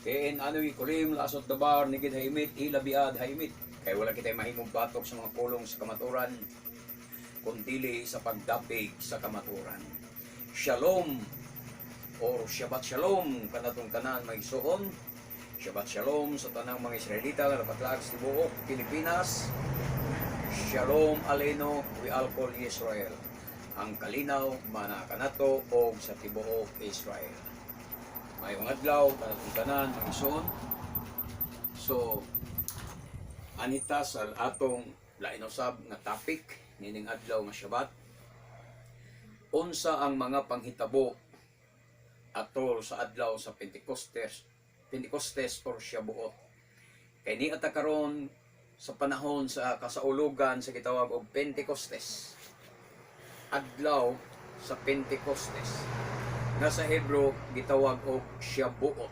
Ken ano'y kulim lasot dabar nigid haimit ilabiad haimit. Kaya wala kita'y mahimong batok sa mga pulong sa kamaturan, kundi sa pagdapig sa kamaturan. Shalom or Shabbat Shalom kanatong tanan maigsoon. Shabbat Shalom sa tanang mga Israelita nga napatlag sa tibuok Pilipinas. Shalom aleno wi alkol Israel. Ang kalinaw manakanato og sa tibuok Israel. Mayong adlaw kanatong tanan maigsoon. So anita sa atong lainusab nga topic nining adlaw nga Shabbat. Unsa ang mga panghitabo atol sa adlaw sa Pentecostes or Shabuot. Kay ni ata karon sa panahon sa kasaulugan sa gitawag og Pentecostes. Adlaw sa Pentecostes nga sa Hebro gitawag og Shabuot.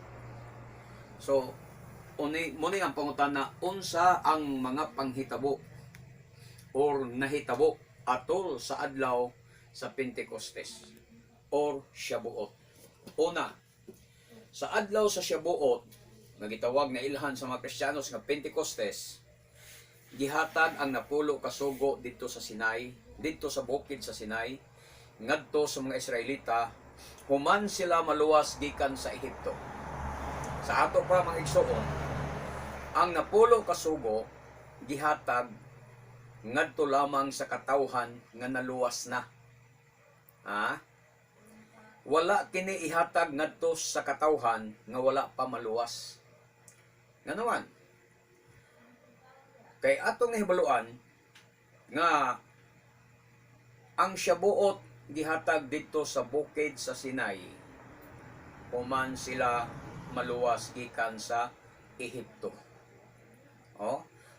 So muni ang pangutana, unsa ang mga panghitabo or nahitabo atol sa adlaw sa Pentecostes or Shabuot. Una, sa adlaw sa Shabuot nga gitawag na ilhan sa mga Kristiyanos nga Pentecostes, gihatag ang napulo ka sugo dito sa Sinai, dito sa bukid sa Sinai, ngadto sa mga Israelita, human sila maluwas gikan sa Ehipto. Sa ato pa mga igsoon, ang napulo ka sugo gihatag ngadto lamang sa katawhan nga naluwas na. Wala kini ihatag ngadto sa katawhan nga wala pa maluwas. Nganoan? Kay atong nahibaluan nga ang Shabuot gihatag dito sa bukid sa Sinai, human sila maluwas gikan sa Ehipto.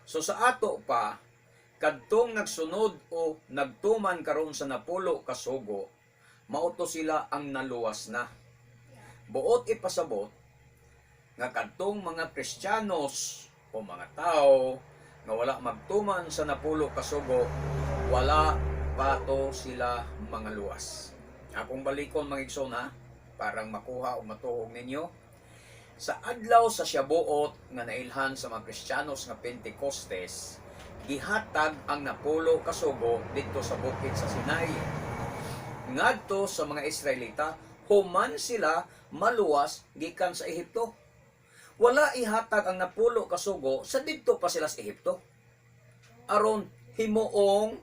So sa ato pa, kadtong nagsunod o nagtuman karon sa napulo ka sugo, mauto sila ang naluwas na. Buot ipasabot nga kadtong mga Kristiyanos o mga tao nga wala magtuman sa napulo ka sugo, wala pato sila mga luwas. Akong balikon mga igsoon parang makuha o matuhog ninyo. Sa adlaw sa Shabuot nga nailhan sa mga Kristiyanos nga Pentecostes, gihatag ang napulo ka sugo dito sa bukid sa Sinai. Ngadto sa mga Israelita, human sila maluwas gikan sa Ehipto. Wala ihatag ang napulo ka sugo sa didto pa sila sa Ehipto. Aron himuong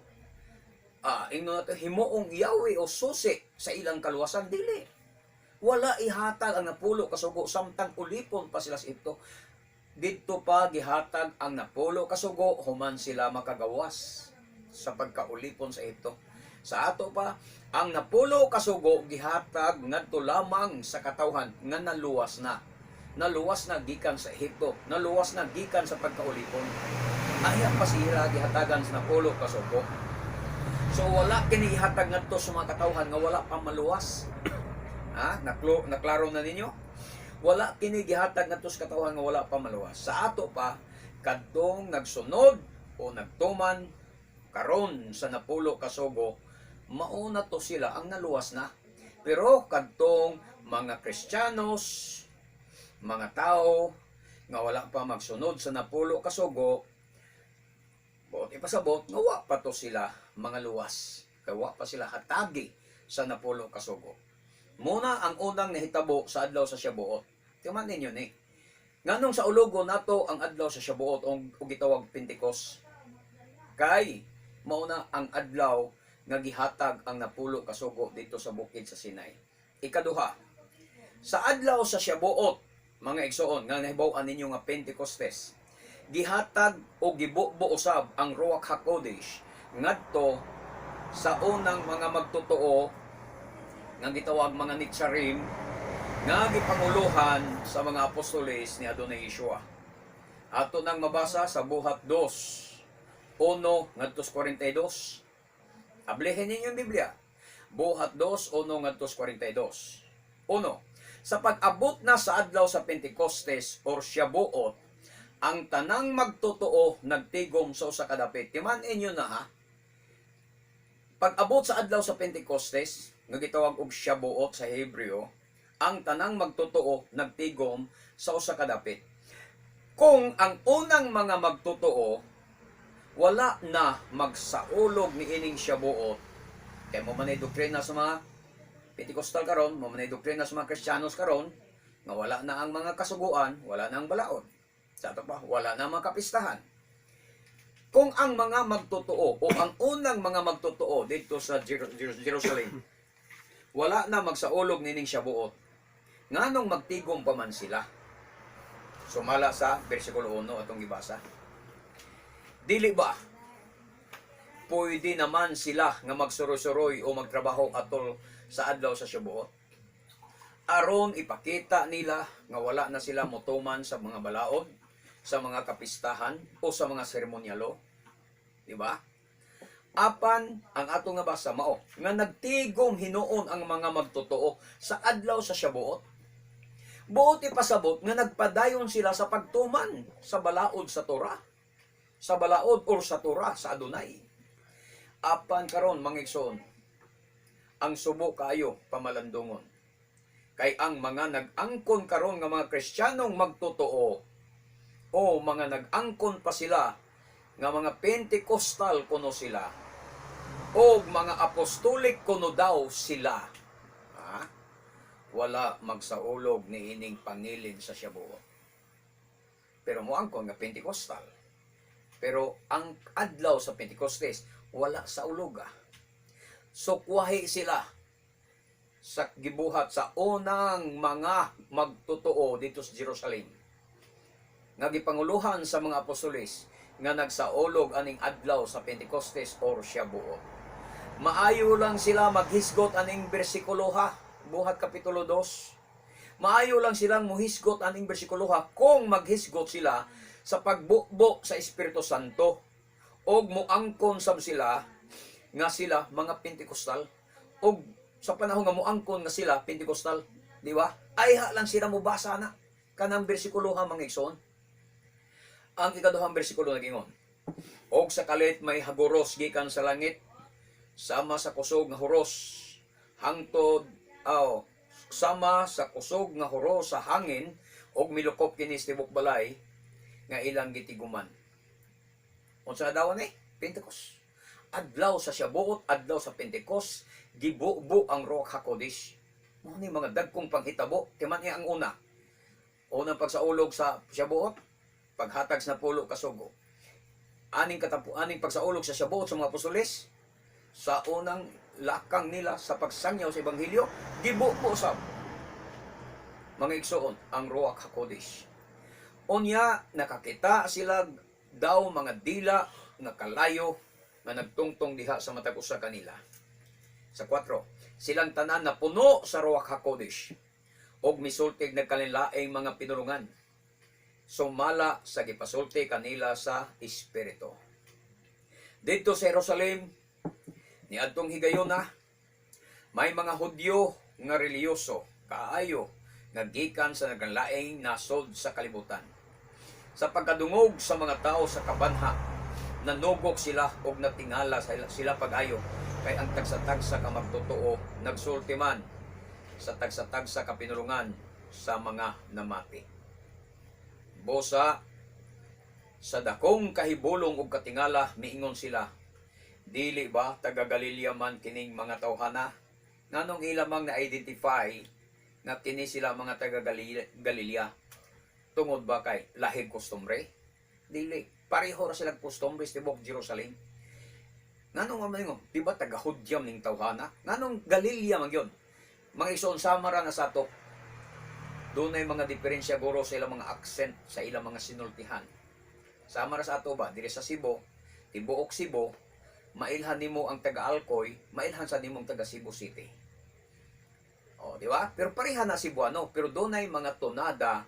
himuong yawi o susi sa ilang kaluwasan, dili. Wala ihatag ang napulo ka sugo samtang ulipon pa sila sa Ehipto. Didto pa gihatag ang napulo ka sugo human sila makagawas sa pagkaulipon sa Ehipto. Sa ato pa, ang napulo ka sugo gihatag ngadto lamang sa katawhan nga naluwas na. Naluwas na gikan sa Ehipto, naluwas na gikan sa pagkaulipon. Aya pa sila gihatagan sa napulo ka sugo. So wala kini ihatag ngadto sa mga katawhan nga wala pa maluwas. Naklaro na ninyo? Wala kini gihatag ngadto sa katawhan nga wala pa maluwas. Sa ato pa, kadtong nagsunod o nagtuman karon sa napulo ka sugo, mauna to sila ang naluwas na. Pero kadtong mga Kristiyanos, mga tao nga wala pa magsunod sa napulo ka sugo, buot ipasabot nga wa pa to sila mga luwas. Kaya wa pa sila hatagi sa napulo ka sugo. Muna ang unang nahitabo sa adlaw sa Shabuot. Timan ninyo ni. Nganong sa ulogo nato ang adlaw sa Shabuot o gitawag Pentecost. Kay mauna ang adlaw nga gihatag ang napulo ka sugo dito sa bukid sa Sinai. Ikaduha, sa adlaw sa Shabuot, mga igsoon nga nahibaw-an ninyo nga Pentecostes, gihatag o gibubo usab ang Ruach HaKodesh ngadto sa unang mga magtotoo nga gitawag mga Nitsarim nga gipanguluhan sa mga apostoles ni Adonai Yeshua. Ato nang mabasa sa Buhat 2, 1 ngadto 42. Ablehin ninyo yung Biblia. Buhat 2, 1 ngadto 42. 1. Sa pag-abot na sa adlaw sa Pentecostes or Shabuot, ang tanang magtotoo nagtigom sa usa ka dapit. Timan inyo na Pag-abot sa adlaw sa Pentecostes, nga gitawag og Shabuot sa Hebreo, ang tanang magtotoo nagtigom sa usa ka dapit. Kung ang unang mga magtotoo wala na magsaulog ni ining Shabuot, kaya mo manay doktrina sa mga Pentecostal karon, mo manay doktrina sa mga Kristiyanos karon, nga wala na ang mga kasuguan, wala na ang balaod. Sa ato pa, wala na ang mga kapistahan. Kung ang mga magtotoo o ang unang mga magtotoo dito sa Jerusalem, wala na magsaulog nining Shabuot, nganong magtigom pa man sila? Sumala sa versikulo 1 atong gibasa. Dili ba pwede naman sila nga magsuroy-suroy o magtrabaho atol sa adlaw sa Shabuot? Aron ipakita nila nga wala na sila motuman sa mga balaod, sa mga kapistahan o sa mga seremonyalo, di ba? Apan ang ato nga basa mao nga nagtigom hinuon ang mga magtotoo sa adlaw sa Shabuot. Buot ipasabot nga nagpadayon sila sa pagtuman sa balaod sa Torah, sa balaod or sa Torah sa Adonai. Apan karon mangigsoon, ang subo kayo pamalandungon. Kay ang mga nag-angkon karon nga mga Kristiyanong magtotoo o mga nag-angkon pa sila nga mga Pentecostal kuno sila o mga apostolik kuno daw sila, ha? Wala magsaulog ni ining pangilin sa Shabuot. Pero mo angkon nga Pentecostal, pero ang adlaw sa Pentecostes wala sa uloga. So kuwahi sila sa gibuhat sa unang mga magtotoo dito sa Jerusalem nga gipanguluhan sa mga apostoles nga nagsaulog aning adlaw sa Pentecostes or Shabuot. Maayo lang sila maghisgot aning bersikulo ha, buhat kapitulo 2. Maayo lang silang muhisgot aning bersikulo ha kung maghisgot sila sa pagbukbo sa Espiritu Santo og muangkon sab sila nga sila mga Pentecostal og sa panahon nga muangkon nga sila Pentecostal, di ba? Ayha lang sila mubasa na kanang bersikulo ha mga igsoon. Ang ikaduhang bersikulo nagingon, og sa kalit may hagoros gikan sa langit, sama sa kusog nga huros, hangtod, sama sa kusog nga huros sa hangin, og milukop kini sa tibok balay, nga ilang gitiguman. Unsa daw ni? Pentecost. Adlaw sa Shabuot, adlaw sa Pentecost, gibubo ang Ruach HaKodesh. Mo ni mga dagkong panghitabo, timan niya ang una. Unang pagsaulog sa Shabuot, paghatag sa pulo kasugo. Aning pagsaulog sa Shabuot sa mga apostoles, sa unang lakang nila sa pagsangyaw sa Ebanghelyo, gibubo sa mga igsoon ang Ruach HaKodesh. Unya, nakakita sila daw mga dila nga kalayo nga nagtungtong diha sa matag usa kanila. Sa 4, silang tanan na puno sa Ruach HaKodesh og misultig nagkalinlaing mga pinulungan. Sumala sa gipasulti kanila sa Espiritu. Dito sa Jerusalem, niadtong higayon na, may mga Hudyo nga reliyoso, kaayo, nagikan sa nagkanlaing nasod sa kalibutan. Sa pagkadungog sa mga tao sa kabanha, nanugok sila og natingala sila pag-ayo, kay ang tagsa-tagsa ka magtotoo nagsulti man sa tagsa-tagsa ka pinulungan sa mga namati. Bosa, sa dakong kahibulong ug katingala, miingon sila, dili ba taga Galilea man kining mga tawhana? Nganong ilamang na-identify nga kini sila mga taga Galilea? Tungod ba kay lahig kustombre? Dili. Pareho ra silang kustombre sa tibok Jerusalem. Nganong mamingon, di ba taga Hudyam ning tawhana? Nganong Galilea man yun? Mga ison samara na sa to. Doon ay mga diferensya guro sa ilang mga accent, sa ilang mga sinultihan. Sama ra sa ato ba, diri sa Cebu, tibuok Cebu, mailhan nimo ang taga-Alcoy, mailhan sa nimong taga Cebu City. O, di ba? Pero pareha na Cebuano, pero doon ay mga tonada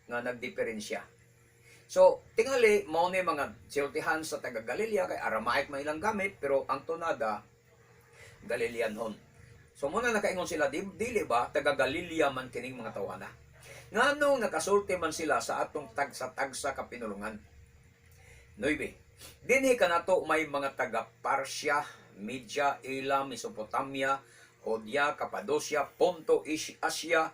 nga nagdiferensya. So, tingali, mao ni mga sinultihan sa taga Galilea, kay Aramaic man ilang gamit, pero ang tonada, Galileanhon. So muna nakaingon sila, dili ba taga Galilea man kining mga tawhana? Nganong nakasulti man sila sa atong tagsa-tagsa ka pinulungan? 9. Dinhi kanato may mga taga Parsya, Media, Elam, Mesopotamia Odya, Cappadocia, Ponto, Asia,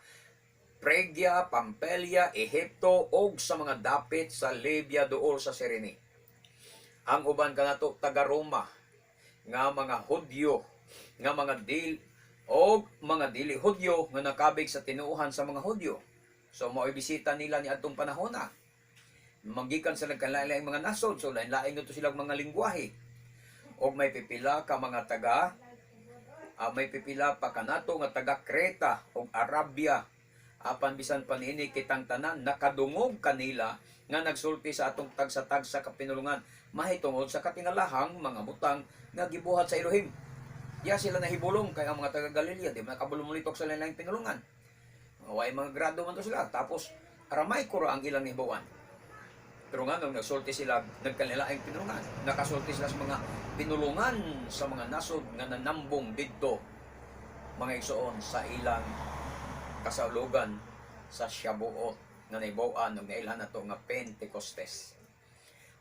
Phrygia, Pamphylia, Ehipto, og sa mga dapit sa Libya duol sa Cyrene. Ang uban kanato taga Roma nga mga Hudyo, nga mga dili Hudyo nga nakabig sa tinuuhan sa mga Hudyo. So mo'y bisita nila ni adtong panahona. Magikan sa nagkalain mga nasod, so lain-lain nito silang mga lingwahe. Og may pipila ka mga taga may pipila pa kanato nga taga Creta og Arabia. Apan bisan panini kitang tanan nakadungog kanila nga nagsulti sa atong tagsa-tagsa kapinulungan mahitungod sa katingalahang mga butang nga gibuhat sa Elohim. Ya sila nahibulong kay ang mga taga Galilea di makabulong mulitok sa lain-laing pinulungan. Way mga grado man to sila tapos Aramay ra ang ilang hibawan. Pero nga nung nagsulti sila nagkanilaing pinulungan, nakasulti sila sa mga pinulungan sa mga nasod nga nanambong didto mga igsoon sa ilang kasaulugan sa Shabuot nga naibawan nung nailhan nato nga Pentecostes.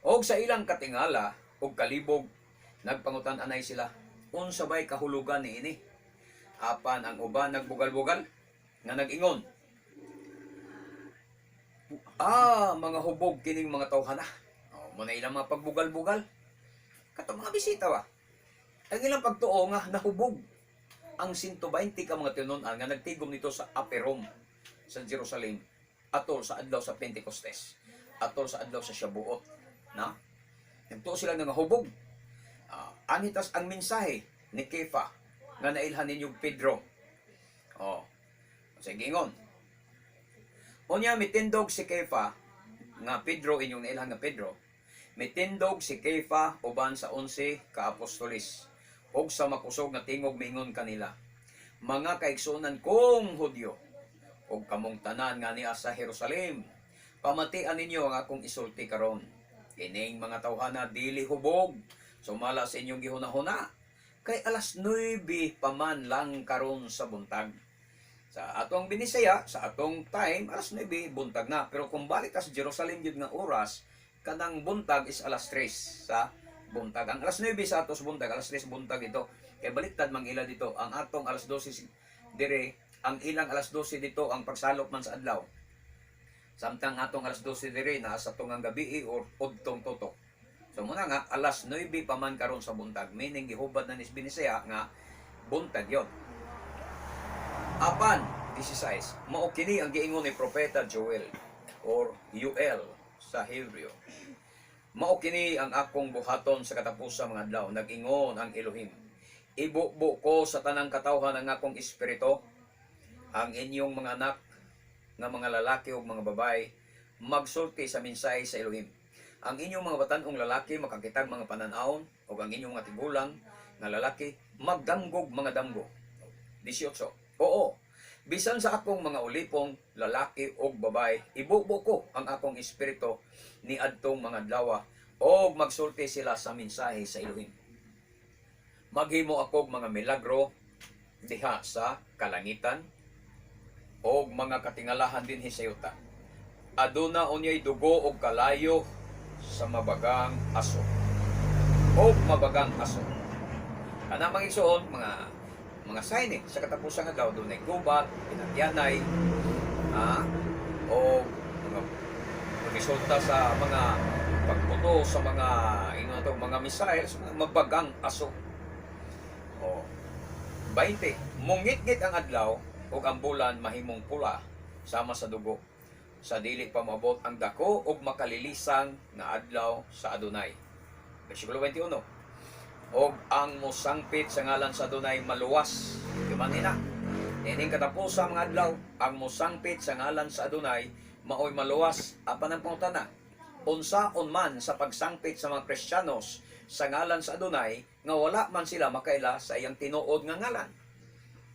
Og sa ilang katingala og kalibog nagpangutan-anay sila unsa bay kahulugan niini. Apan ang uban nagbugal-bugal nga nag-ingon, mga hubog kining mga tawhana. Muna ilang mga pagbugal-bugal. Katong mga bisita ba? Ang ilang pagtuo nga nahubog ang 120 ka mga tinunan nga nagtigom nito sa Upper Room sa Jerusalem atol sa adlaw sa Pentecostes, atol sa adlaw sa Shabuot, na? Nagtuo sila nga hubog. Anitas ang mensahe ni Kefa nga nailhan ninyo Pedro. Sige ingon. Unya mitindog si Kefa nga Pedro inyong nailhan nga Pedro. Mitindog si Kefa uban sa 11 ka apostolis og sa makusog nga tingog miingon kanila, mga kaigsunan kong Hudyo og kamong tanan nga niya sa Jerusalem, pamatian ninyo ang akong isulti karon. Ining mga tawhana dili hubog sumala sa inyong gihuna-huna kay alas 9 paman lang karon sa buntag. Sa atong Binisaya, sa atong time, alas 9, buntag na. Pero kung balik ka sa Jerusalem yun nga oras, kanang buntag is alas 3 sa buntag. Ang alas 9 sa atos buntag, alas 3 buntag ito. Kaya baliktad mang ila dito. Ang atong alas 12 dire, ang ilang alas 12 dito, ang pagsalop man sa adlaw. Samtang atong alas 12 dire, nasa tungang gabi or udtong tutok. So muna nga, alas 9 pa man karon sa buntag. Meaning, gihubad na nis Binisaya nga buntag yon. Apan, 16, mao kini ang giingon ni Propeta Joel or Yuel sa Hebreo. Mao kini ang akong buhaton sa katapusang mga adlaw, nag-ingon ang Elohim. Ibubo ko sa tanang katawhan ang akong espiritu, ang inyong mga anak nga mga lalaki o mga babae magsulti sa mensahe sa Elohim. Ang inyong mga batan-ong lalaki makakitag mga pananaon o ang inyong mga tigulang nga lalaki magdanggog mga damgo. 18. Oo, bisan sa akong mga ulipong lalaki o babae, ibubo ko ang akong espiritu ni adtong mga adlaw o magsulti sila sa mensahe sa Elohim. Maghimo ako mga milagro diha sa kalangitan o mga katingalahan din hisayuta. Aduna unyay dugo o kalayo sa mabagang aso o mabagang aso. Kana magigsoon mga sign sa katapusang adlaw doon ay gubat, pinatyanay, o mga resulta sa mga pagputo sa mga missiles, mabagang aso. 20. Mungit-ngit ang adlaw o ang bulan mahimong pula sama sa dugo. Sa dili pa moabot ang dako o makalilisang na adlaw sa Adonai. Versikulo 21. O ang musangpit sa ngalan sa Adonai maluwas. Yumanina. Ining katapos sa mga adlaw, ang musangpit sa ngalan sa Adonai maoy maluwas. Apan ang pangutana, unsaon man sa pagsangpit sa mga Kristiyanos sa ngalan sa Adonai nga wala man sila makaila sa iyang tinuod nga ngalan.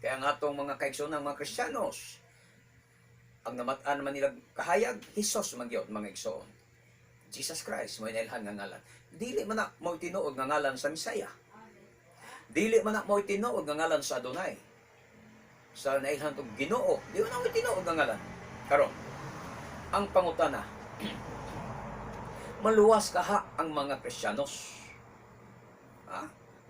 Kaya nga atong mga kaigsoon ng mga Kristiyanos, ang namataan man nila kahayag, Hesus magyot mga igsoon. Jesus Christ mo inailhan nga ngalan. Dili man na mo tinuod nga ngalan sa Misaya. Dili man na mo tinuod nga ngalan sa Adonai. Sa nailhan tong Ginoo, di man na mo tinuod nga ngalan. Karon, ang pangutana, maluwas kaha ang mga Kristiyanos.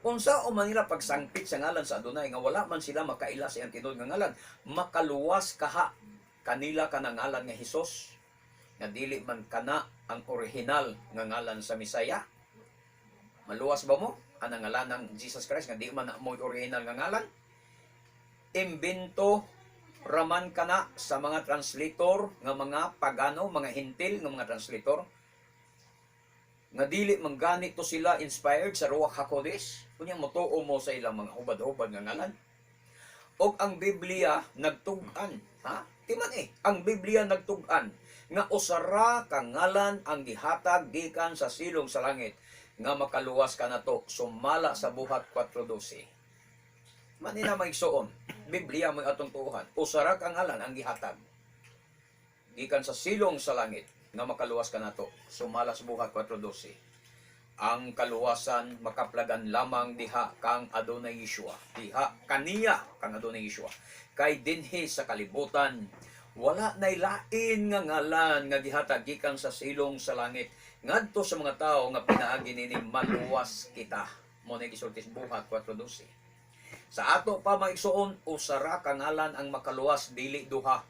Unsa o man nila pagsangpit sa ngalan sa Adonai nga wala man sila makaila sa iyang tinud nga ngalan, makaluwas kaha kanila kanang ngalan nga Hesus nga dili man kana ang original nga ngalan sa Misaya. Maluwas ba mo ang ngalan ng Jesus Christ nga di man na mo original nga ngalan? Imbento raman kana sa mga translator nga mga pagano, mga hintil nga mga translator nga dili man ganito sila inspired sa Ruach HaKodesh, kunya motuo mo sa ilang mga hubad-hubad nga ngalan. Og ang Biblia nagtug-an, ha? Timan ang Biblia nagtug-an nga usara ka ngalan ang gihatag gikan sa silong sa langit nga makaluwas ka nato sumala sa buhat 4:12. Manina maigsuon, Biblia may atong tuuhan, usara ka ngalan ang gihatag gikan sa silong sa langit nga makaluwas ka nato sumala sa buhat 4:12. Ang kaluwasan makaplagan lamang diha kang Adonai Yeshua, diha kaniya kang Adonai Yeshua. Kay dinhi sa kalibutan wala nay lain nga ngalan nga gihatag gikan sa silong sa langit ngadto sa mga tao nga pinaagi nini maluwas kita. Mo na gisulti sa buhat 4:12. Sa ato pa maigsuon, usara ka ngalan ang makaluwas dili duha.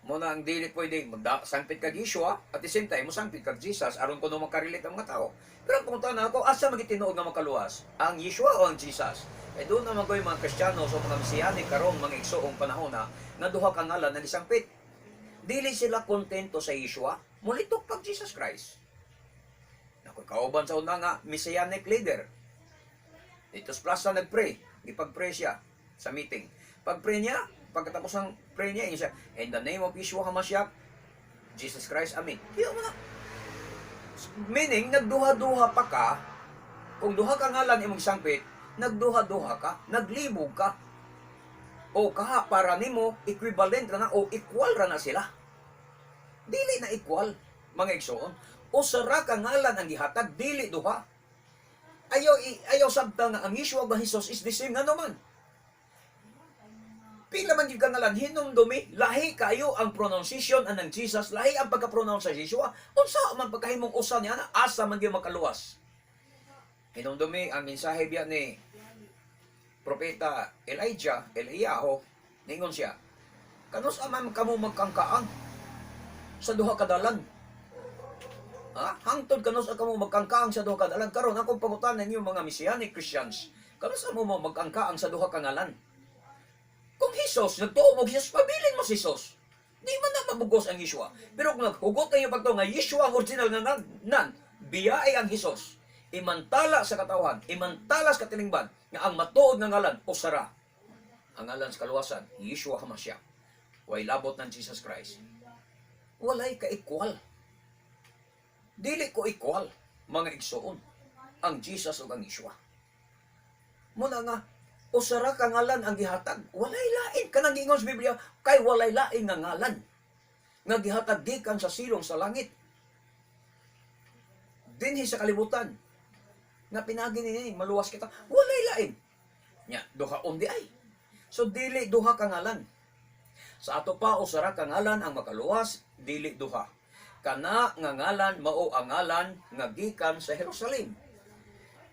Muna ang dili pwede sangpit kag Yeshua at the same time mo sangpit kag Jesus aron kuno makarelate ang mga tao. Pero ang punta na ako, asa magitinuod nga makaluwas? Ang Yeshua o ang Jesus? Doon naman ko yung mga Kristiyano so mga Mesianic karon mga igsoong panahon na duha ka ngalan na gisangpit. Dili sila kontento sa Yeshua, mulitok kag Jesus Christ. Nakoy kauban sa una nga Messianic leader. Dito sa plaza nagpray, gipag-pray siya sa meeting. Pag-pray niya, pagkatapos ng pray niya, siya, in the name of Yeshua HaMashiach, Jesus Christ, Amen. Di mo na. Meaning, nagduha-duha pa ka, kung duha ka ngalan imong sangpit, nagduha-duha ka, naglibog ka, o kaha para nimo, equivalent ra na, o equal ra na sila. Dili na equal, mga igsoon. O sara ka ngalan ang gihatag, dili duha. Ayaw sabta nga ang Yeshua ba Jesus is the same nga naman. Pila man gyud ka ngalan hinumdumi, lahi kayo ang pronunciation anang Jesus, lahi ang pagka-pronounce sa Yeshua. Unsa man pagkahimong usa niya na asa man gyud makaluwas. Hinumdumi ang mensahe biya ni propeta Eliyahu, ningon siya, kanus man kamo magkangkaang sa duha ka dalan. Hangtod kanus kamo magkangkaang sa duha ka dalan. Karon akong pangutanan ninyo mga Messianic Christians, kanus mo magkangkaang sa duha ka ngalan? Kung Jesus, nagtuo mo Jesus, pabilin mo si Jesus. Di man na mabugos ang Yeshua. Pero kung naghugot kayo pagto nga Yeshua ang original nga nan, biyay ang Jesus. Imantala sa katawhan, imantala sa katilingban, nga ang matuod nga ngalan, usara. Ang ngalan sa kaluwasan, Yeshua HaMashiach. Way labot ng Jesus Christ. Walay ka-equal. Dili ko equal, mga igsoon, ang Jesus o ang Yeshua. Muna nga, usara ka ngalan ang gihatag. Walay lain. Kanang giingon sa Biblia, kay walay lain nga ngalan. Nga gihatag gikan sa silong sa langit. Dinhi sa kalibutan. Nga pinagi ni maluwas kita. Walay lain. Nya, duha di ay. So, dili duha ka ngalan. Sa ato pa, usara ka ngalan ang makaluwas, dili duha. Kana nga ngalan, mao ang ngalan nga gikan sa Jerusalem.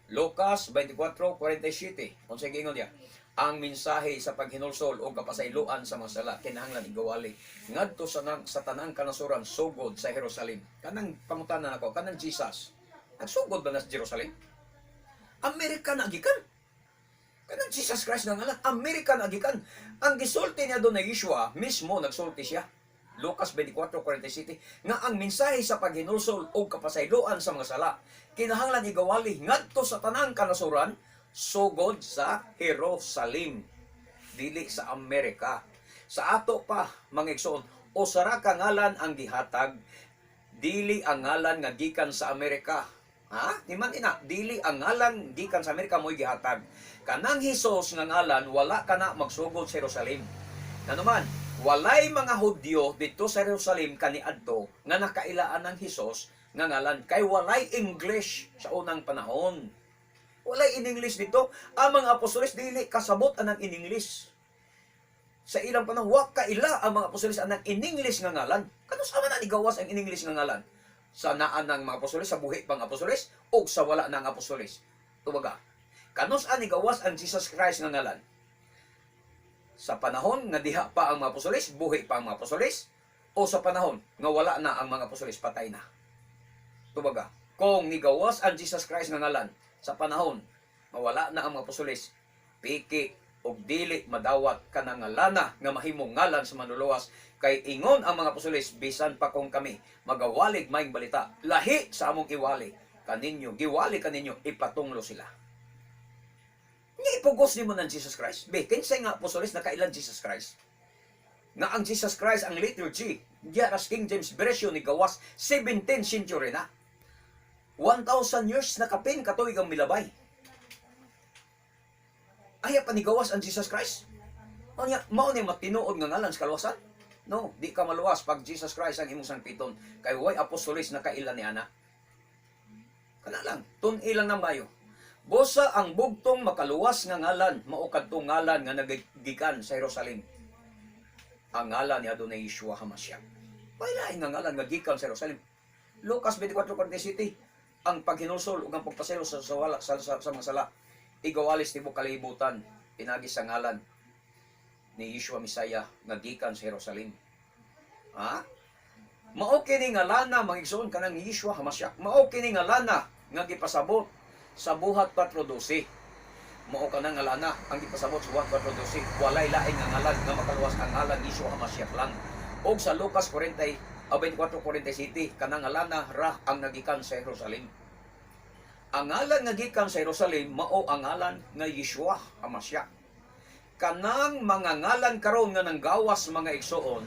Lucas 24:47. Unsay giingon niya? Ang mensahe sa paghinulsol o kapasayloan sa mga sala kinahanglan igawali ngadto sa tanang kanasuran sugod sa Jerusalem. Kanang pangutanan ako, kanang Jesus. Nagsugod ba na sa Jerusalem? Amerika na gikan. Kanang Jesus Christ nga ngalan, Amerika na gikan. Ang gisulti niya doon na Yeshua, mismo nagsulti siya. Lucas 24:47 nga ang mensahe sa paghinulsol o kapasayloan sa mga sala kinahanglan igawali ngadto sa tanang kanasuran sugod sa Jerusalem, dili sa Amerika. Sa ato pa mga igsoon, usara ka ngalan ang gihatag, dili ang ngalan nga gikan sa Amerika. Niman ina, dili ang ngalan gikan sa Amerika mo'y gihatag. Kanang Hesus nga ngalan wala kana magsugod sa Jerusalem. Nanuman, walay mga Hudyo dito sa Jerusalem kaniadto nga nakailaan ng Hesus nga ngalan kay walay English sa unang panahon. Walay in English dito. Ang mga apostoles dili kasabot anang in English. Sa ilang panahon wa kaila ang mga apostoles anang in English nga ngalan. Kanus man na igawas ang in English nga ngalan? Sa naan ng mga apostoles, sa buhi pang apostoles o sa wala ng apostoles. Tubaga, Kanus-an ni gawas ang Jesus Christ nga ngalan? Sa panahon nga diha pa ang mga apostoles, buhi pa ang mga apostoles, o sa panahon nga wala na ang mga apostoles, patay na. Tubaga, kung nigawas ang Jesus Christ nga ngalan sa panahon nga wala na ang mga apostoles, piki og dili madawat kanang ngalana nga mahimong ngalan sa manluluwas, kay ingon ang mga apostoles, bisan pa kung kami magawalig maing balita, lahi sa among iwali kaninyo, giwali kaninyo, ipatunglo sila. Nga ipugos ni mo ng Jesus Christ. Kinsay nga apostoles nakailan Jesus Christ? Nga ang Jesus Christ, ang liturgy, diyaras King James Version ni gawas 17th century na. 1,000 years na kapin katuig ang milabay. Ay panigawas ang Jesus Christ. Mao ni matinuod nga ngalan sa kaluwasan? No, di ka maluwas pag Jesus Christ ang imong sangpiton, kay way apostoles na kailan ni ana. Kana lang, tun-i lang na mayo. Bosa ang bugtong makaluwas nga ngalan, mao kadtong ngalan nga nagigikan sa Jerusalem. Ang ngalan ni Adonai Yeshua HaMashiach. Pailain nga ngalan nga gikan sa Jerusalem. Lucas 24:47, ang paghinulsol ug ang pagpaselo sa mga sala, igawalis tibok kalibutan, pinagi sa ngalan ni Yeshua Misaya nga gikan sa Jerusalem. Ha? Mao kini nga lana mangigsoon kanang Yeshua HaMashiach. Mao kini nga lana nga gipasabot sa buhat 4:12. Mao kanang nga lana ang gipasabot sa buhat 4:12. Walay lain nga ngalan nga makaluwas ang ngalan ni Yeshua HaMashiach lang. Og sa Lucas 24:47 kanang nga lana ra ang nagikan sa Jerusalem. Ang ngalan nga gikan sa Jerusalem mao ang ngalan nga Yeshua HaMashiach. Kanang mga ngalan karon nga nanggawas mga igsoon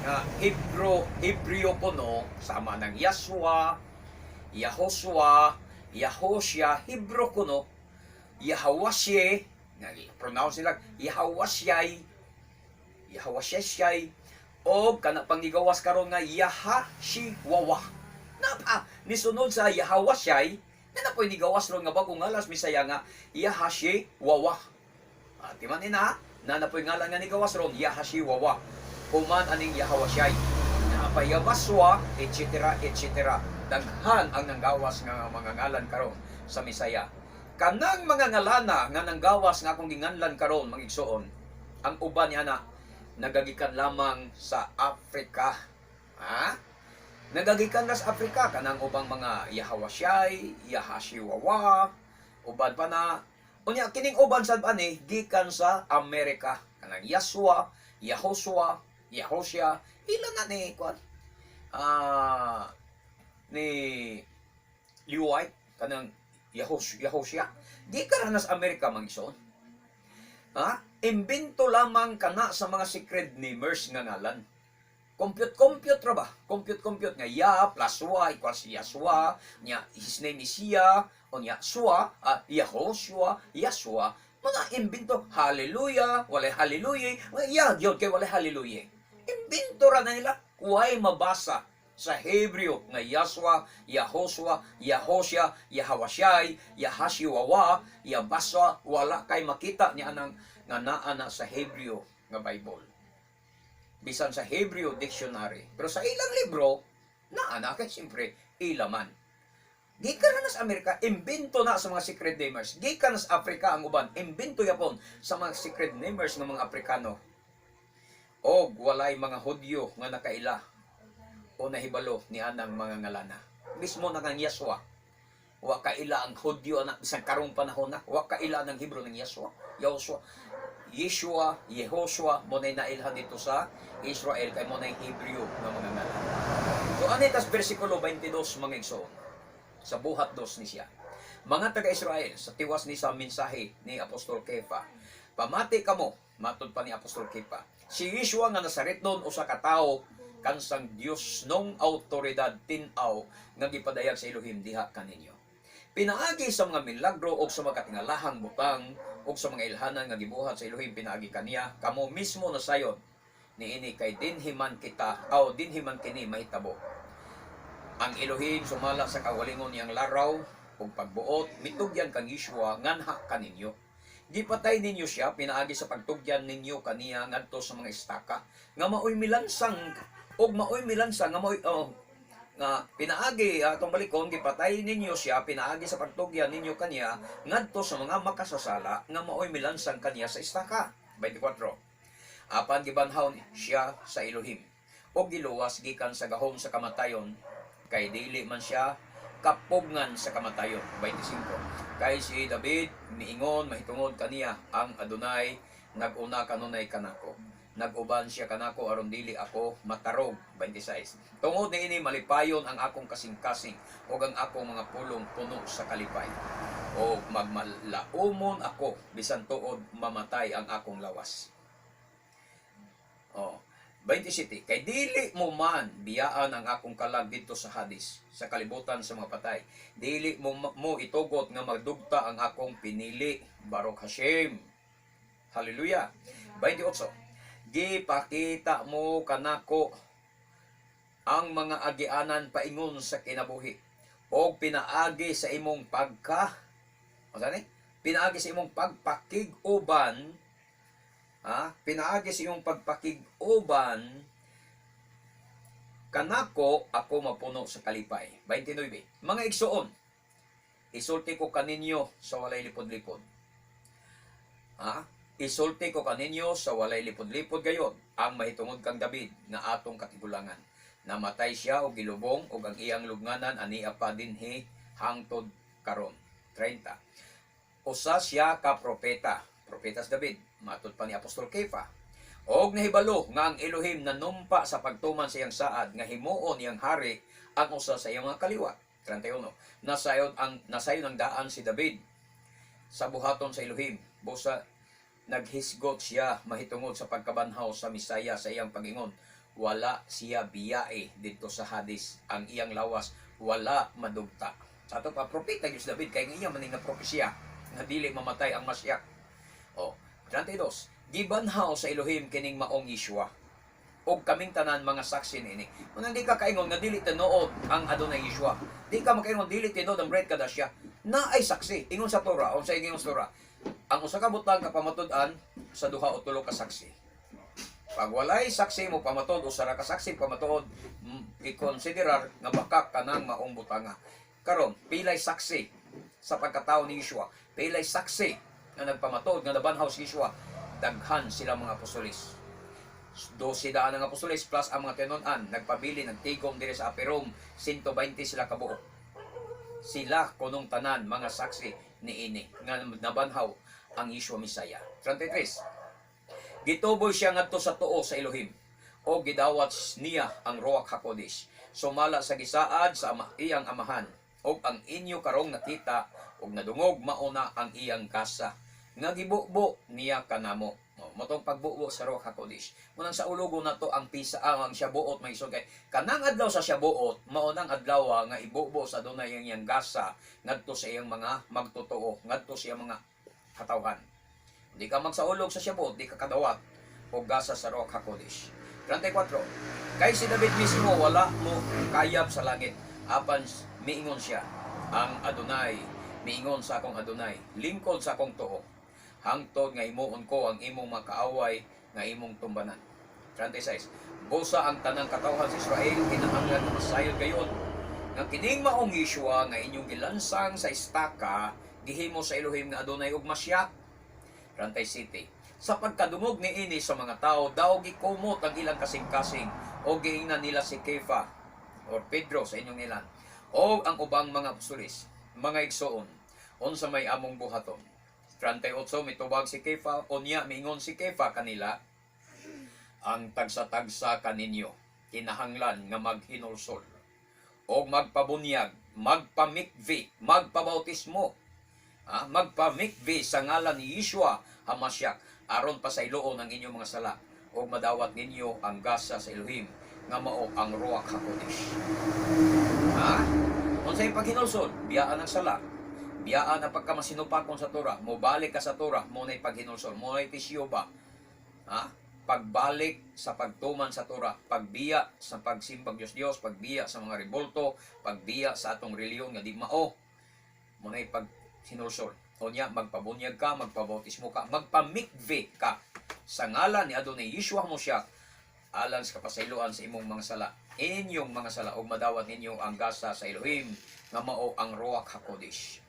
nga Hebreo kuno sama ng Yahshua, Yahoshua, Yahosya, Hebreo kuno, Yahawasye, pronounce nila Yahawasyay, o kana pangigawas karon nga Yahashiwawa. Napa nisunod sa Yahawasyay, na po'y nigawas ron nga bagong ngalas Misaya nga Yahashiwawa. Timan ina, na po'y ngalan nga nigawas ron Yahashiwawa. Human aning Yahawasyay. Napayabaswa, etc. Daghan ang nanggawas nga mga ngalan karon sa Misaya. Kanang mga ngalana nga nanggawas nga akong ginganlan karon mangigsoon, ang uban niya na nagagikan lamang sa Afrika. Ha? Nagagikan na sa Afrika kanang ubang mga Yahawasyay, Yahashiwawa, uban pa na unya kining uban sad ani gikan sa Amerika. Kanang Yahshua, Yahoshua, Yahosya, ilan na ni kwan? Ni Liu White kanang Yahosya. Di ka na sa Amerika mangison. Ha? Imbento lamang kana sa mga secret namers nga ngalan. Compute ra ba? Compute nga Ya plus Wa equals Yahshua, nya his name is Ya, o Yahshua, Yahoshua, Yahshua. Mga imbento, hallelujah, wala hallelujah, ya, yun kay wala hallelujah. Imbento ra na nila, kuhay mabasa sa Hebreo nga Yahshua, Yahoshua, Yahosya, Yahawasyay, Yahashiwawa, Yabaswa, wala kay makita niya anang nga naa na sa Hebreo nga Bible. Bisan sa Hebreo Dictionary. Pero sa ilang libro, naa na kay siyempre ilaman. Gikan na sa Amerika, imbento na sa mga secret namers. Gikan na sa Afrika ang uban, imbento yapon sa mga secret namers ng mga Afrikano. O walay mga Hudyo nga nakaila o nahibalo ni anang mga ngalana. Mismo na kang Yahshua. Wa kaila ang Hudyo na bisang karong panahon na. Wa kaila ng Hebrew ng Yahshua. Yeshua, Yehoshua, mo na nailhan dito sa Israel, kay mo na yung Hebreo nga mga ngalana. So anitas versikulo 22 mga igsoon. Sa buhat 2 ni siya. Mga taga-Israel, sa tiwas ni sa mensahe ni Apostol Kefa, pamati kamo, matod pa ni Apostol Kefa, si Yeshua nga Nazaretnon o sa katao, kansang Dios nung autoridad tinaw nga gipadayag sa Elohim diha kaninyo. Pinaagi sa mga milagro o sa mga katingalahang butang o sa mga ilhanan nga gibuhat sa Elohim pinaagi kaniya, kamo mismo na sayon niini kay dinhiman kita o dinhiman kini mahitabo. Ang Elohim sumala sa kawalingon niyang laraw ug pagbuot mitugyan kang Yeshua nganha kaninyo. Gipatay ninyo siya pinaagi sa pagtugyan ninyo kaniya ngadto sa mga estaka nga maoy milansang og maoy milansa nga nga pinaagi atong balikon gipatay ninyo siya, pinaagi sa pagtugyan ninyo kaniya ngadto sa mga makasasala nga maoy milansang kaniya sa istaka. 24. Apan gibanhaw siya sa Elohim o giluwas gikan sa gahom sa kamatayon, kay dili man siya kapugngan sa kamatayon. 25. Kay si David miingon mahitungod kaniya, ang Adonai nag-una kanunay kanako, nag-uban siya kanako aron dili ako matarog. 26. Tungod niini malipayon ang akong kasing-kasing ug ang akong mga pulong puno sa kalipay, o magmalaumon ako bisan tuod mamatay ang akong lawas. 27. Kay dili mo man biyaan ang akong kalag dito sa Hades, sa kalibutan sa mga patay. Dili mo itugot nga magdugta ang akong pinili. Baruch Hashem. Hallelujah. 28. Gipakita mo kanako ang mga agianan paingon sa kinabuhi, o pinaagi sa imong pinaagi sa imong pagpakig-uban, pinaagi sa imong pagpakig-uban kanako ako mapuno sa kalipay. 29. Mga igsoon, isulti ko kaninyo sa walay lipod-lipod. Isulti ko kaninyo sa walay lipod-lipod gayon ang mahitungod kang David nga atong katigulangan. Namatay siya o gilubong o ang iyang lubnganan ania pa dinhi hangtod karon. 30. Usa siya ka propeta, propetas David, matud pa ni Apostol Kefa. Og nahibalo nga ang Elohim nanumpa sa pagtuman sa iyang saad nga himuon iyang hari ang usa sa iyang mga kaliwa. 31. Nasayon ang daan si David sa buhaton sa Elohim. Busa naghisgot siya mahitungod sa pagkabanhaw sa Misaya sa iyang pagingon. Wala siya biyae dito sa Hades, ang iyang lawas wala madugta. Sa ato pa propeta gyud David kay iya maning propesya nga dili mamatay ang Masyak. 32. Gibanhaw sa Elohim kining maong Yeshua, og kaming tanan mga saksi niini. Kung hindi ka kaingon nga dili tinuod ang Adonai Yeshua, di ka makaingon dili tinuod ang Brit Kadasya, na ay saksi ingon sa Torah o sa ingon sa Torah. Ang usa ka butang kapamatud-an sa duha o tulo ka saksi. Pag walay saksi mo pamatod o sara ka saksi pamatod, i-considerar nga baka kanang maong butanga. Karon, pilay saksi sa pagkatao ni Yeshua, pilay saksi nga nagpamatod nga nabanhaw si Yeshua, daghan sila mga apostolis. 12 daan ang apostolis plus ang mga tinunan nagpabili nagtigom diri sa Aperom, 120 sila kabuok. Sila kunong tanan mga saksi niini nga nabanhaw ang Yeshua Misaya. 33. Gituboy siya ngadto sa tuo sa Elohim, o gidawat niya ang Ruach HaKodesh. Sumala sa gisaad sa iyang amahan, o ang inyo karong nakita, o nadungog mauna ang iyang kasa. Nga gibubo niya kanamo. Motong pagbubo sa Ruach HaKodesh. Munang sa ulogo na to ang pisa ang Shabuot may isog kay kanang adlaw sa Shabuot, maunang adlaw nga ibubo sa dunay iyang gasa ngadto sa iyang mga magtotoo, ngadto sa iyang mga katawhan. Di ka magsaulog sa Shabuot, di ka kadawat o gasa sa Ruach HaKodesh. 34. Kay si David mismo wala mo kayab sa langit, apan miingon siya, ang Adonai, miingon sa akong Adonai, lingkod sa akong tuo, hangtod nga himuon ko ang imong makaaway nga imong tumbanan. 36. Busa ang tanang katawhan sa Israel kinahanglan nga masayod gayon, nga kining maong Yeshua nga inyong gilansang sa istaka gihimo sa Elohim nga Adonai ug Masyak. 37. Sa pagkadungog niini sa mga tao, daw gikumot ang ilang kasing-kasing o giingnan nila si Kefa or Pedro sa inyong ilan o ang ubang mga apostolis, mga igsoon, unsa may among buhaton. 38. Mitubag si Kefa, unya miingon si Kefa kanila, ang tagsa-tagsa kaninyo kinahanglan nga maghinulsol o magpabunyag, magpamikvi, magpabautismo, magpamikvi sa ngalan ni Yeshua HaMashiach aron pasayloon ang inyong mga sala o madawat ninyo ang gasa sa Elohim nga mao ang Ruach HaKodesh. Unsay paghinulsol? Biyaan ang sala, biyaan ang pagkamasinupakon sa Torah, mobalik ka sa Torah, mo na'y paghinulsol, mo na'y tisyoba. Pagbalik sa pagtuman sa Torah, pagbiya sa pagsimbag Diyos, pagbiya sa mga rebolto, pagbiya sa atong reliyon nga di mao, mo na'y paghinulsol. O niya, magpabunyag ka, magpabautismo ka, magpamikve ka sa ngalan ni Adonai Yeshua HaMashiach alang sa kapasayloan sa imong mga sala inyong mga sala ug madawat ninyo ang gasa sa Elohim nga mao ang Ruach HaKodesh.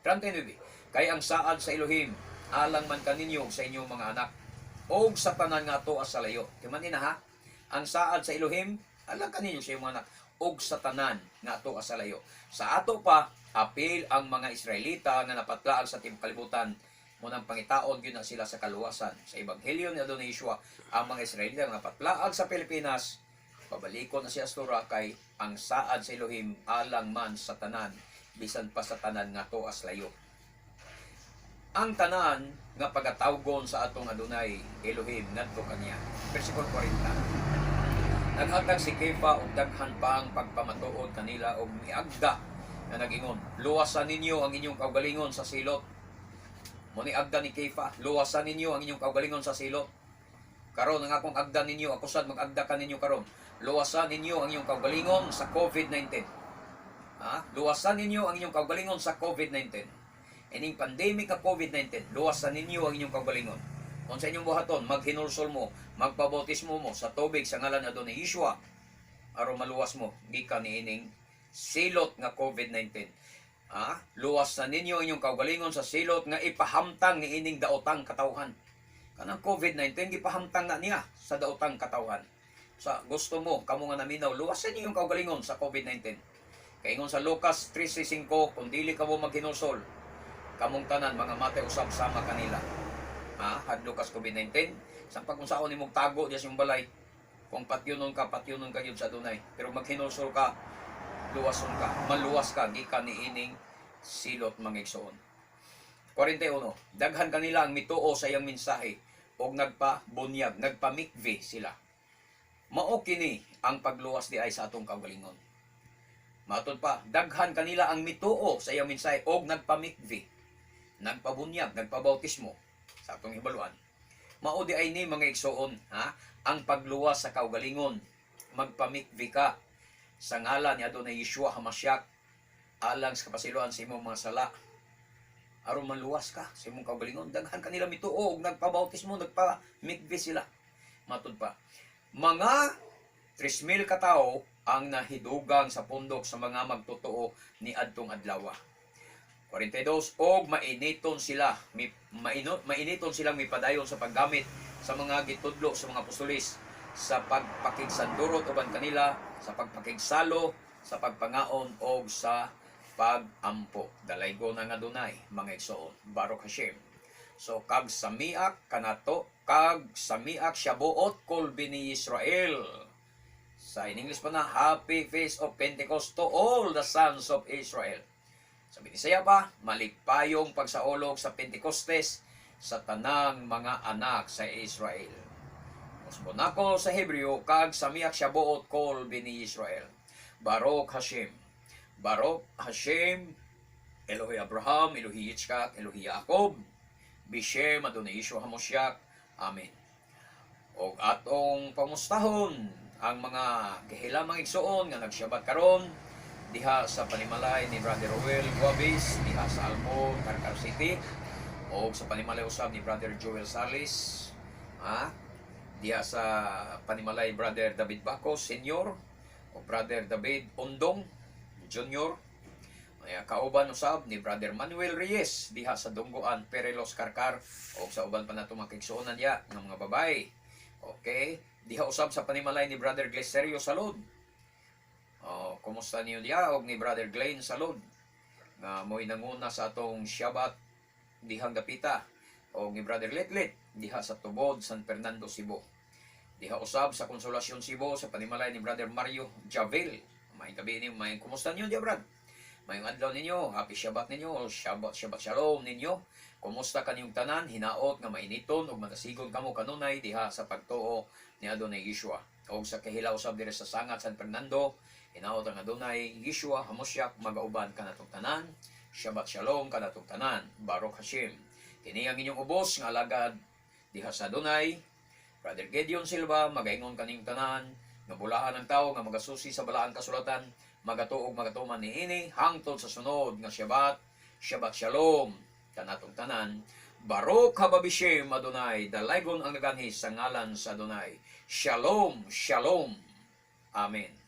39. Kay ang saad sa Elohim alang man kaninyo sa inyong mga anak og sa tanan nga ato sa layo. Timan ha? Ang saad sa Elohim alang kaninyo sa inyong mga anak og sa tanan nga ato sa layo. Sa ato pa apil ang mga Israelita nga napatlaag sa tibuok kalibutan munang pangitaon gyud na sila sa kaluwasan. Sa ebanghelyo ni Adonai Yeshua, ang mga Israelita nga napatlaag sa Pilipinas pabalikon na si Astura kay ang saad sa Elohim alang man sa tanan bisan pa sa tanan nga ato as layo. Ang tanan nga pagatawgon sa atong Adonai Elohim ngadto kaniya. Versikulo 40. Naghatag si Kefa og daghan pang pagpamatuod kanila og miagda nga nagingon, luwasan ninyo ang inyong kaugalingon sa silot. Muni agda ni Kefa, luwasan ninyo ang inyong kaugalingon sa silot. Karon ang akong agda ninyo, ako sad mag-agda ka ninyo karon. Luwasan ninyo ang inyong kaugalingon sa COVID-19. Luwasan ninyo ang inyong kaugalingon sa COVID-19. Ining pandemic ka COVID-19, luwasan ninyo ang inyong kaugalingon. Kung sa inyong buhaton, maghinulsol mo, magpabautismo mo sa tubig sa ngalan na Adonai Yeshua, aron maluwas mo, gikan ni ining silot nga COVID-19. Luwasan ninyo ang inyong kaugalingon sa silot nga ipahamtang ni ining daotang katawhan. Kanang COVID-19, ipahamtang na niya sa daotang katawhan. Sa gusto mo, kamo nga naminaw, luwasan niyo yung kaugalingon sa COVID-19. Kaingon sa Lucas 13:5, kung dili ka mo maghinulsol, kamong tanan, mga mate usab sama kanila. Hadlo kas COVID-19, sa pagkunsaon ni mong tago diya yung balay, kung patyunon ka yun sa Adonai. Pero maghinulsol ka, luwason ka, maluwas ka, gikan ni ining silot mga igsoon. 41, daghan kanila ang mituo sa iyang mensahe, o nagpabunyag, nagpamikve sila. Mao kini ang pagluwas di ay sa atong kaugalingon. Matod pa, daghan kanila ang mituo sa iyang mensahe og nagpamikve, nagpabunyag, nagpabautismo sa atong hibaluan. Mao di ay ni mga igsoon, ang pagluwas sa kaugalingon, magpamikve ka sa ngalan ni Adonai Yeshua HaMashiach alang sa kapasiluan sa imong mga sala. Aron maluwas ka sa imong kaugalingon, daghan kanila mituo og nagpabautismo, nagpamikve sila. Matod pa, mga 3,000 katao ang nahidugang sa pundok sa mga magtotoo ni adtong adlaw. 42, og mainiton silang mipadayon sa paggamit sa mga gitudlo sa mga apostolis, sa pagpakigsandurot uban kanila, sa pagpakigsalo, sa pagpangaon o sa pagampo. Dalaygo na nga dunay mga igsoon. Baruch Hashem. So kag samiak kanato, kag samiak Shabuot kol bini Israel. Sa in English pa na, Happy Feast of Pentecost to all the sons of Israel. Sa Binisaya pa, maligpayong pagsaulog sa Pentecostes sa tanang mga anak sa Israel. Usbon ako sa Hebreo, kag samiak Shabuot kol bini Israel. Baruch Hashem. Baruch Hashem, Elohi Abraham, Elohi Yitzchak, Elohi Jacob, Bishem Adonai Yeshua HaMashiach. Amen. O atong pamustahon ang mga kahilamang igsoon nga nagsyabat karon diha sa panimalay ni Brother Roel Guabis, diha sa Almon, Carcar City, o sa panimalay usab ni Brother Joel Salis, diha sa panimalay Brother David Bacos Senior o Brother David Undong Junior. Kauban usab ni Brother Manuel Reyes diha sa Dunggoan, Perelos, Carcar, o sa uban pa nato makigsuonan diha ng mga babae. Okay, diha usab sa panimalay ni Brother Gleserio Salud. Kumusta niyo diha og ni Brother Glenn Salud nga mo'y nanguna sa atong Shabbat dihang Gapita, o ni Brother Letlet diha sa Tubod, San Fernando, Cebu. Diha usab sa Konsolasyon, Cebu sa panimalay ni Brother Mario Javel. May gabi ni may kumusta niyo diha, Brad? Mayong adlaw ninyo, happy Shabbat ninyo, Shabbat Shalom ninyo. Kumusta kanyong tanan, hinaot nga mainiton ug matasigon kamo kanunay diha sa pagtuo ni Adonai Yeshua. O sa kahilaw usab dire sa Sangat, San Fernando, hinaot ang Adonai Yeshua HaMashiach magauban kanatong tanan. Shabbat Shalom kanatong tanan. Baruch Hashem. Kini ang inyong ubos nga alagad diha sa Adonai, Brother Gideon Silva, magaingon kaning tanan nga bulahan ng tao nga magasusi sa balaang kasulatan, magatuog magatuman ni ini hangtod sa sunod nga Shabbat Shalom kanatong tanan. Baruch haba Bishem Adonai, dalaygon ang naganhis sa ngalan sa Adonai. Shalom, Shalom. Amen.